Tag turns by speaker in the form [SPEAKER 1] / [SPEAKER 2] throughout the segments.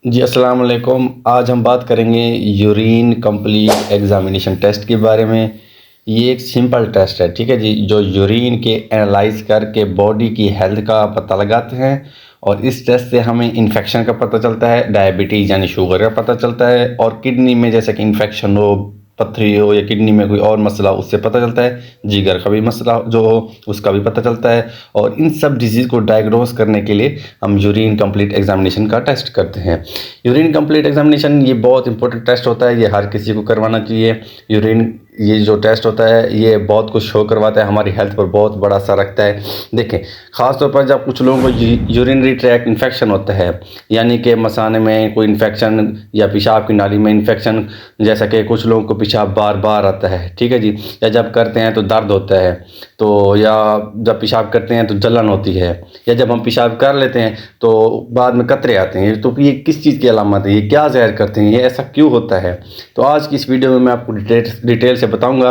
[SPEAKER 1] जी अस्सलाम वालेकुम। आज हम बात करेंगे यूरिन कंप्लीट एग्जामिनेशन टेस्ट के बारे में। ये एक सिंपल टेस्ट है, ठीक है जी, जो यूरिन के एनालाइज करके बॉडी की हेल्थ का पता लगाते हैं। और इस टेस्ट से हमें इन्फेक्शन का पता चलता है, डायबिटीज़ यानी शुगर का पता चलता है, और किडनी में जैसे कि इन्फेक्शन हो, पथरी हो या किडनी में कोई और मसला हो उससे पता चलता है। जिगर का भी मसला जो हो उसका भी पता चलता है। और इन सब डिजीज़ को डायग्नोस करने के लिए हम यूरिन कंप्लीट एग्जामिनेशन का टेस्ट करते हैं। यूरिन कंप्लीट एग्जामिनेशन ये बहुत इंपॉर्टेंट टेस्ट होता है, ये हर किसी को करवाना चाहिए। यूरिन ये जो टेस्ट होता है ये बहुत कुछ शो करवाता है, हमारी हेल्थ पर बहुत बड़ा असर रखता है। देखें, ख़ास तौर पर जब कुछ लोगों को यूरिनरी ट्रैक इन्फेक्शन होता है, यानी कि मसाने में कोई इन्फेक्शन या पेशाब की नाली में इन्फेक्शन, जैसा कि कुछ लोगों को पेशाब बार बार आता है, ठीक है जी, या जब करते हैं तो दर्द होता है, तो या जब पेशाब करते हैं तो जलन होती है, या जब हम पेशाब कर लेते हैं तो बाद में कतरे आते हैं, तो ये किस चीज़ की अलामत है, ये क्या ज़ाहिर करते हैं, ये ऐसा क्यों होता है। तो आज की इस वीडियो में मैं आपको डिटेल से बताऊंगा।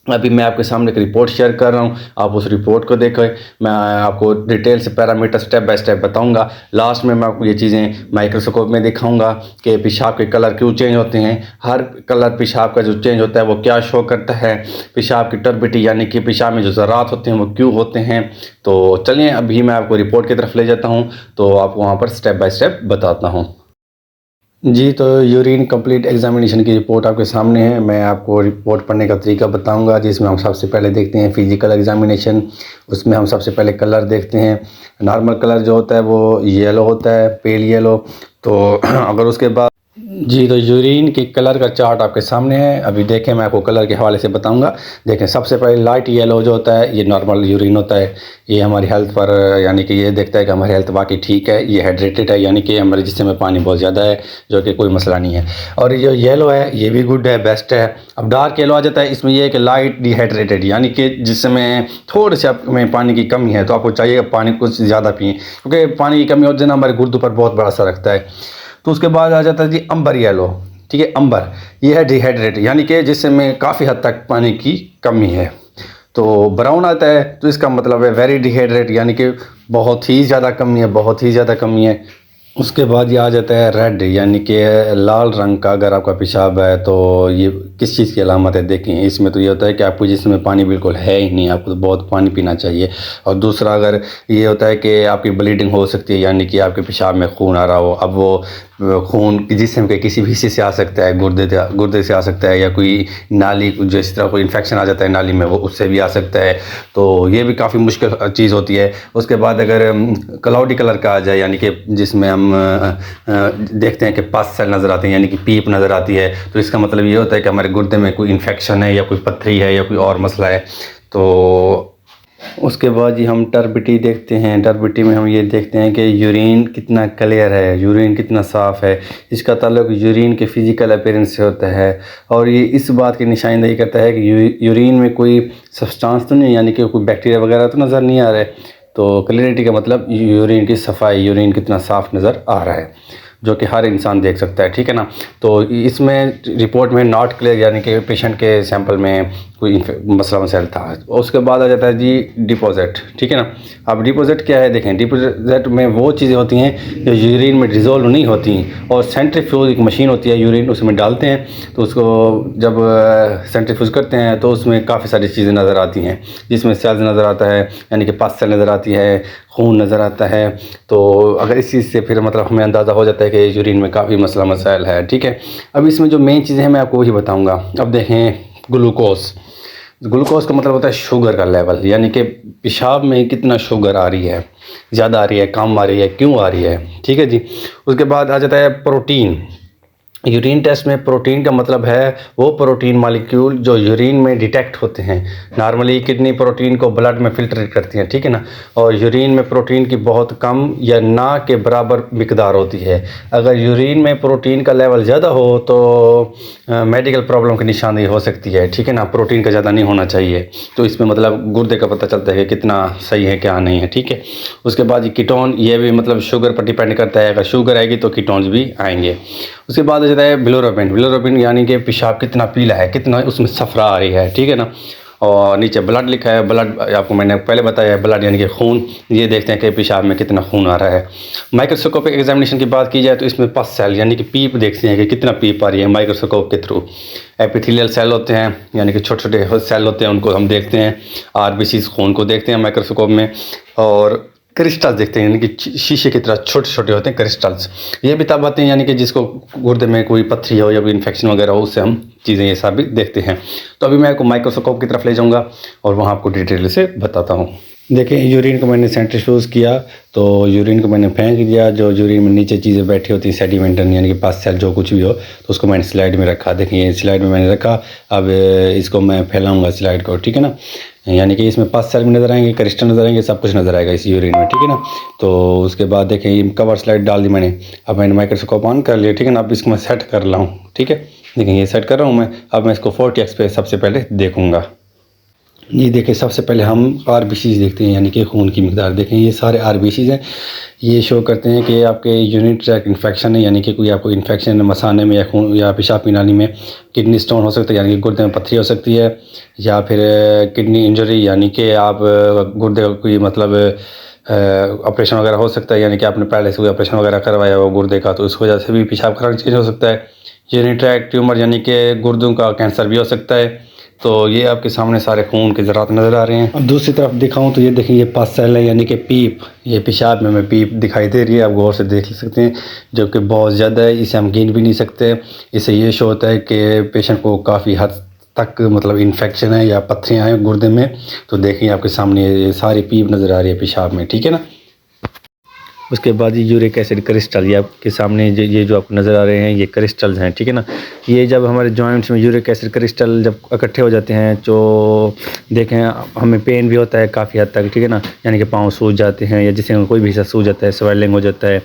[SPEAKER 1] अभी मैं आपके सामने एक रिपोर्ट शेयर कर रहा हूँ, आप उस रिपोर्ट को देखें। मैं आपको डिटेल से पैरामीटर स्टेप बाय स्टेप बताऊंगा। लास्ट में मैं आपको ये चीज़ें माइक्रोस्कोप में दिखाऊंगा कि पेशाब के कलर क्यों चेंज होते हैं, हर कलर पेशाब का जो चेंज होता है वो क्या शो करता है, पेशाब की टर्बिटी यानी कि पेशाब में जो ज़रात होते हैं वो क्यों होते हैं। तो चलिए अभी मैं आपको रिपोर्ट की तरफ ले जाता हूँ, तो आपको वहाँ पर स्टेप बाय स्टेप बताता हूँ। जी, तो यूरिन कंप्लीट एग्जामिनेशन की रिपोर्ट आपके सामने है। मैं आपको रिपोर्ट पढ़ने का तरीका बताऊंगा, जिसमें हम सबसे पहले देखते हैं फिजिकल एग्जामिनेशन। उसमें हम सबसे पहले कलर देखते हैं। नॉर्मल कलर जो होता है वो येलो होता है, पेल येलो। तो अगर उसके बाद जी, तो यूरिन के कलर का चार्ट आपके सामने है। अभी देखें, मैं आपको कलर के हवाले से बताऊंगा। देखें, सबसे पहले लाइट येलो जो होता है ये नॉर्मल यूरिन होता है। ये हमारी हेल्थ पर यानी कि ये देखता है कि हमारी हेल्थ बाकी ठीक है, ये हाइड्रेटेड है, यानी कि हमारे जिस्म में पानी बहुत ज़्यादा है, जो कि कोई मसला नहीं है। और ये जो येलो है ये भी गुड है, बेस्ट है। अब डार्क येलो आ जाता है, इसमें यह है कि लाइट डिहाइड्रेटेड, यानी कि जिसमें थोड़े से में पानी की कमी है, तो आपको चाहिए पानी कुछ ज़्यादा पिए, क्योंकि पानी की कमी होती है ना, हमारे गुर्दों पर बहुत बड़ा असर रखता है। तो उसके बाद आ जाता है जी अंबर येलो, ठीक है। अंबर ये है डिहाइड्रेट, यानी कि जिसमें काफ़ी हद तक पानी की कमी है। तो ब्राउन आता है तो इसका मतलब है वेरी डिहाइड्रेट, यानी कि बहुत ही ज़्यादा कमी है, बहुत ही ज़्यादा कमी है। उसके बाद ये आ जाता है रेड, यानी कि लाल रंग का अगर आपका पेशाब है तो ये किस चीज़ की अलामत है। देखें, इसमें तो ये होता है कि आपको जिसमें पानी बिल्कुल है ही नहीं, आपको तो बहुत पानी पीना चाहिए। और दूसरा अगर ये होता है कि आपकी ब्लीडिंग हो सकती है, यानी कि आपके पेशाब में खून आ रहा हो। अब वो खून जिस्म के किसी भी हिस्से से आ सकता है, गुर्दे से आ सकता है, या कोई नाली जो इस तरह कोई इन्फेक्शन आ जाता है नाली में, वो उससे भी आ सकता है। तो ये भी काफ़ी मुश्किल चीज़ होती है। उसके बाद अगर क्लाउडी कलर का आ जाए, यानी कि जिसमें हम देखते हैं कि पस सेल नज़र आते हैं, यानी कि पीप नज़र आती है, तो इसका मतलब ये होता है कि हमारे गुर्दे में कोई इन्फेक्शन है, या कोई पथरी है, या कोई और मसला है। तो उसके बाद ही हम टर्बिटी देखते हैं। टर्बिटी में हम ये देखते हैं कि यूरिन कितना क्लियर है, यूरिन कितना साफ़ है। इसका ताल्लुक यूरिन के फिज़िकल अपीयरेंस से होता है, और ये इस बात की निशानदेही करता है कि यूरिन में कोई सब्सटेंस तो नहीं, यानी कि कोई बैक्टीरिया वगैरह तो नज़र नहीं आ रहा है। तो क्लियरिटी का मतलब यूरिन की सफाई, यूरिन कितना साफ़ नज़र आ रहा है, जो कि हर इंसान देख सकता है, ठीक है ना। तो इसमें रिपोर्ट में नॉट क्लियर, यानी कि पेशेंट के सैंपल में कोई मसला मसाइल था। उसके बाद आ जाता है जी डिपॉजिट, ठीक है ना। अब डिपॉजिट क्या है, देखें, डिपॉजिट में वो चीज़ें होती हैं जो यूरिन में डिज़ोल्व नहीं होती, और सेंट्रीफ्यूज एक मशीन होती है, यूरिन उसमें डालते हैं, तो उसको जब सेंट्रीफ्यूज करते हैं तो उसमें काफ़ी सारी चीज़ें नज़र आती हैं, जिसमें सेल्स नज़र आता है, यानी कि पस सेल नज़र आती है, खून नज़र आता है। तो अगर इस चीज़ से फिर मतलब हमें अंदाज़ा हो जाता है कि यूरिन में काफ़ी मसला मसाइल है, ठीक है। अब इसमें जो मेन चीज़ें हैं मैं आपको वही बताऊंगा। अब देखें, ग्लूकोज का मतलब होता है शुगर का लेवल, यानी कि पेशाब में कितना शुगर आ रही है, ज़्यादा आ रही है, कम आ रही है, क्यों आ रही है, ठीक है जी। उसके बाद आ जाता है प्रोटीन। यूरिन टेस्ट में प्रोटीन का मतलब है वो प्रोटीन मॉलिक्यूल जो यूरिन में डिटेक्ट होते हैं। नॉर्मली किडनी प्रोटीन को ब्लड में फिल्टर करती है, ठीक है ना, और यूरिन में प्रोटीन की बहुत कम या ना के बराबर मिकदार होती है। अगर यूरिन में प्रोटीन का लेवल ज़्यादा हो तो मेडिकल प्रॉब्लम की निशानी हो सकती है, ठीक है ना। प्रोटीन का ज़्यादा नहीं होना चाहिए, तो इसमें मतलब गुर्दे का पता चलता है कि कितना सही है क्या नहीं है, ठीक है। उसके बाद कीटोन, ये भी मतलब शुगर पर डिपेंड करता है, अगर शुगर आएगी तो कीटोन्स भी आएंगे। उसके बाद है बिलोरुबिन। बिलोरुबिन यानी कि पेशाब कितना पीला है, कितना उसमें सफरा आ रही है, ठीक है ना। और नीचे ब्लड लिखा है। ब्लड आपको मैंने पहले बताया है, ब्लड यानी कि खून। ये देखते हैं कि पेशाब में कितना खून आ रहा है। माइक्रोस्कोपिक एग्जामिनेशन की बात की जाए तो इसमें पस सेल यानी कि पीप देखते हैं कि कितना पीप आ रही है माइक्रोस्कोप के थ्रू। एपिथेलियल सेल होते हैं यानी कि छोटे छोटे सेल होते हैं, उनको हम देखते हैं। आरबीसी खून को देखते हैं माइक्रोस्कोप में। और क्रिस्टल्स देखते हैं यानी कि शीशे की तरह छोटे छोटे होते हैं क्रिस्टल्स। ये भी तब आते हैं यानी कि जिसको गुर्दे में कोई पथरी हो या कोई इन्फेक्शन वगैरह हो, उससे हम चीज़ें ये सब भी देखते हैं। तो अभी मैं आपको माइक्रोस्कोप की तरफ ले जाऊंगा और वहाँ आपको डिटेल से बताता हूँ। देखिए यूरिन को मैंने सेंट्रीफ्यूज किया, तो यूरिन को मैंने फेंक दिया। जो यूरिन में नीचे चीज़ें बैठी होती हैं सेडिमेंटन यानी कि पास सेल जो कुछ भी हो, तो उसको मैंने स्लाइड में रखा। देखिए स्लाइड में मैंने रखा। अब इसको मैं फैलाऊंगा स्लाइड को, ठीक है ना। यानी कि इसमें पास सेल भी नज़र आएंगे, क्रिस्टल नज़र आएंगे, सब कुछ नज़र आएगा इस यूरिन में, ठीक है ना। तो उसके बाद देखें ये कवर स्लाइड डाल दी मैंने। अब मैंने माइक्रोस्कोप ऑन कर लिया, ठीक है ना। अब इसको मैं सेट कर रहा हूँ, ठीक है। देखिए ये सेट कर रहा हूँ मैं। अब मैं इसको 40x पे सबसे पहले देखूँगा। ये देखिए सबसे पहले हम आरबीसीज देखते हैं यानी कि खून की मिकदार। देखें ये सारे आरबीसीज हैं। ये शो करते हैं कि आपके यूरिन ट्रैक्ट इन्फेक्शन है यानी कि कोई आपको इन्फेक्शन मसाने में या खून या पेशाब पीनाली में किडनी स्टोन हो सकता है यानी कि गुर्दे में पथरी हो सकती है, या फिर किडनी इंजरी यानी कि आप गुर्दे का कोई मतलब ऑपरेशन वगैरह हो सकता है, यानी कि आपने पहले से कोई ऑपरेशन वगैरह करवाया हो गुर्दे का, तो इस वजह से भी पेशाब का रंग चेंज हो सकता है। यूरिन ट्रैक्ट ट्यूमर यानी कि गुर्दों का कैंसर भी हो सकता है। तो ये आपके सामने सारे खून के ज़रात नज़र आ रहे हैं। अब दूसरी तरफ दिखाऊं तो ये देखिए ये पास सेल है यानी कि पीप। ये पेशाब में हमें पीप दिखाई दे रही है, आप गौर से देख सकते हैं, जो कि बहुत ज़्यादा है। इसे हम गिन भी नहीं सकते। इससे ये शो होता है कि पेशेंट को काफ़ी हद तक मतलब इन्फेक्शन है या पथरियाँ हैं गुर्दे में। तो देखिए आपके सामने ये सारी पीप नज़र आ रही है पेशाब में, ठीक है ना। उसके बाद ये यूरिक एसिड क्रिस्टल, ये आपके सामने ये जो आपको नज़र आ रहे हैं ये क्रिस्टल्स हैं, ठीक है ना। ये जब हमारे जॉइंट्स में यूरिक एसिड क्रिस्टल जब इकट्ठे हो जाते हैं तो देखें हमें पेन भी होता है काफ़ी हद तक, ठीक है ना। यानी कि पाँव सूज जाते हैं या जिससे कोई भी हिस्सा सूज जाता है, स्वेलिंग हो जाता है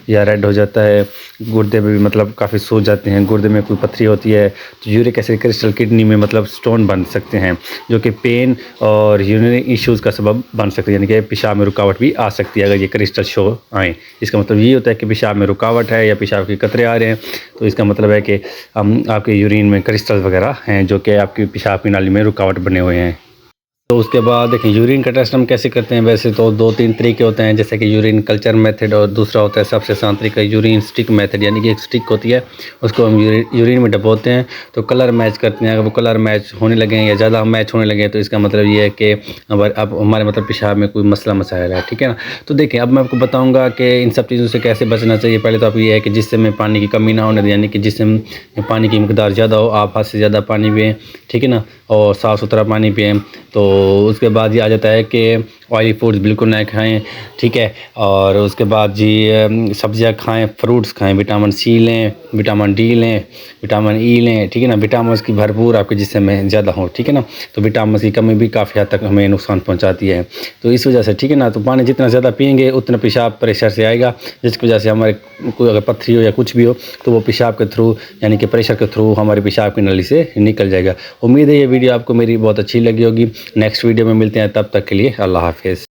[SPEAKER 1] या रेड हो जाता है। गुर्दे में भी मतलब काफ़ी सूज जाते हैं, गुर्दे में कोई पथरी होती है तो यूरिक एसिड क्रिस्टल किडनी में मतलब स्टोन बन सकते हैं, जो कि पेन और यूरिनरी इश्यूज़ का सबब बन सकते हैं। यानी कि पेशाब में रुकावट भी आ सकती है अगर ये क्रिस्टल शो आए। इसका मतलब ये होता है कि पेशाब में रुकावट है या पेशाब के कतरे आ रहे हैं, तो इसका मतलब है कि आपके यूरिन में क्रिस्टल वगैरह हैं जो कि आपकी पेशाब की नाली में रुकावट बने हुए हैं। तो उसके बाद देखिए यूरिन का टेस्ट हम कैसे करते हैं। वैसे तो 2-3 तरीके होते हैं, जैसे कि यूरिन कल्चर मेथड और दूसरा होता है सबसे आसान तरीका यूरिन स्टिक मेथड, यानी कि एक स्टिक होती है उसको हम यूरिन में डबोते हैं तो कलर मैच करते हैं। अगर वो कलर मैच होने लगे या ज़्यादा मैच होने लगे तो इसका मतलब ये है कि अब हमारे मतलब पेशाब में कोई मसला मसाइल है, ठीक है ना। तो देखिए अब मैं आपको बताऊँगा कि इन सब चीज़ों से कैसे बचना चाहिए। पहले तो आप ये है कि जिससे पानी की कमी ना होने दें, यानी कि जिससे पानी की मकदार ज़्यादा हो, आप हद से ज़्यादा पानी पिएँ, ठीक है ना, और साफ़ सुथरा पानी पिएँ। तो उसके बाद ये आ जाता है कि ऑयली फूड्स बिल्कुल ना खाएं, ठीक है। और उसके बाद जी सब्जियां खाएं, फ्रूट्स खाएं, विटामिन सी लें, विटामिन डी लें, विटामिन ई लें, ठीक है ना। विटामिन की भरपूर आपके जिस्म में ज़्यादा हो, ठीक है ना। तो विटामिन की कमी भी काफ़ी हद तक हमें नुकसान पहुंचाती है, तो इस वजह से, ठीक है ना। तो पानी जितना ज़्यादा पिएंगे उतना पेशाब प्रेशर से आएगा, जिसकी वजह से हमारे कोई अगर पथरी हो या कुछ भी हो तो वो पेशाब के थ्रू यानी कि प्रेशर के थ्रू हमारे पेशाब की नली से निकल जाएगा। उम्मीद है ये वीडियो आपको मेरी बहुत अच्छी लगी होगी। नेक्स्ट वीडियो में मिलते हैं, तब तक के लिए अल्लाह हाफिज़।